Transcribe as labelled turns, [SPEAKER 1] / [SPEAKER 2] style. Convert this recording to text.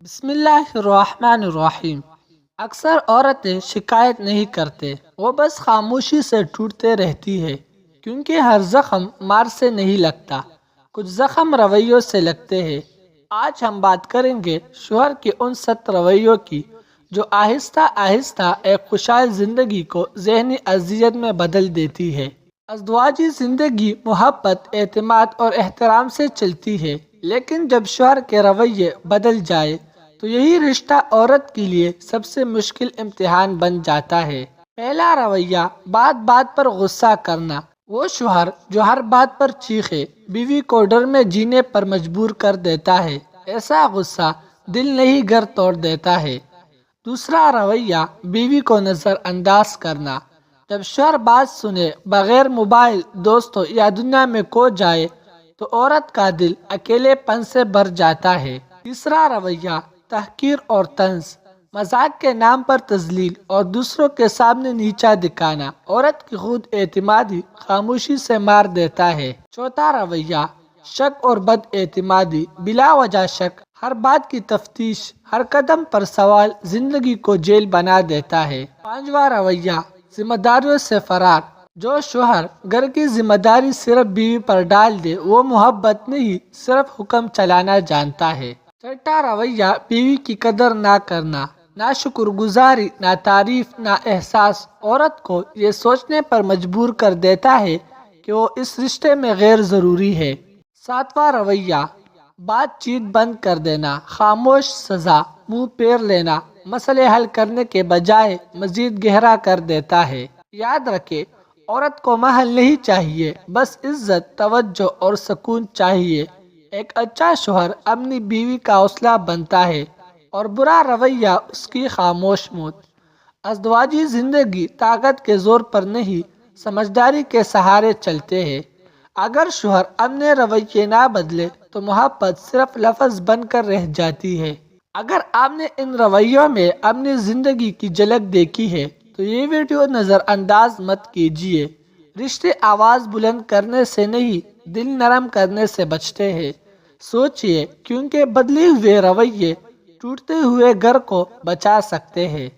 [SPEAKER 1] بسم اللہ الرحمن الرحیم۔ اکثر عورتیں شکایت نہیں کرتے، وہ بس خاموشی سے ٹوٹتے رہتی ہے، کیونکہ ہر زخم مار سے نہیں لگتا، کچھ زخم رویوں سے لگتے ہیں۔ آج ہم بات کریں گے شوہر کے ان 7 رویوں کی جو آہستہ آہستہ ایک خوشحال زندگی کو ذہنی اذیت میں بدل دیتی ہے۔ ازدواجی زندگی محبت، اعتماد اور احترام سے چلتی ہے، لیکن جب شوہر کے رویے بدل جائے تو یہی رشتہ عورت کے لیے سب سے مشکل امتحان بن جاتا ہے۔ پہلا رویہ، بات بات پر غصہ کرنا۔ وہ شوہر جو ہر بات پر چیخے، بیوی کو ڈر میں جینے پر مجبور کر دیتا ہے، ایسا غصہ دل نہیں گھر توڑ دیتا ہے۔ دوسرا رویہ، بیوی کو نظر انداز کرنا۔ جب شوہر بات سنے بغیر موبائل، دوستوں یا دنیا میں کھو جائے تو عورت کا دل اکیلے پن سے بھر جاتا ہے۔ تیسرا رویہ، تحقیر اور طنز۔ مذاق کے نام پر تذلیل اور دوسروں کے سامنے نیچا دکھانا عورت کی خود اعتمادی خاموشی سے مار دیتا ہے۔ چوتھا رویہ، شک اور بد اعتمادی۔ بلا وجہ شک، ہر بات کی تفتیش، ہر قدم پر سوال زندگی کو جیل بنا دیتا ہے۔ پانچواں رویہ، ذمہ داریوں سے فرار۔ جو شوہر گھر کی ذمہ داری صرف بیوی پر ڈال دے وہ محبت نہیں، صرف حکم چلانا جانتا ہے۔ چھٹا رویہ، بیوی کی قدر نہ کرنا۔ نہ شکر گزاری، نہ تعریف، نہ احساس عورت کو یہ سوچنے پر مجبور کر دیتا ہے کہ وہ اس رشتے میں غیر ضروری ہے۔ ساتواں رویہ، بات چیت بند کر دینا۔ خاموش سزا، منہ پھیر لینا مسئلے حل کرنے کے بجائے مزید گہرا کر دیتا ہے۔ یاد رکھے، عورت کو محل نہیں چاہیے، بس عزت، توجہ اور سکون چاہیے۔ ایک اچھا شوہر اپنی بیوی کا حوصلہ بنتا ہے اور برا رویہ اس کی خاموش موت۔ ازدواجی زندگی طاقت کے زور پر نہیں، سمجھداری کے سہارے چلتے ہیں۔ اگر شوہر اپنے رویے نہ بدلے تو محبت صرف لفظ بن کر رہ جاتی ہے۔ اگر آپ نے ان رویوں میں اپنی زندگی کی جھلک دیکھی ہے تو یہ ویڈیو نظر انداز مت کیجیے۔ رشتے آواز بلند کرنے سے نہیں، دل نرم کرنے سے بچتے ہیں۔ سوچئے، کیونکہ بدلے ہوئے رویے ٹوٹتے ہوئے گھر کو بچا سکتے ہیں۔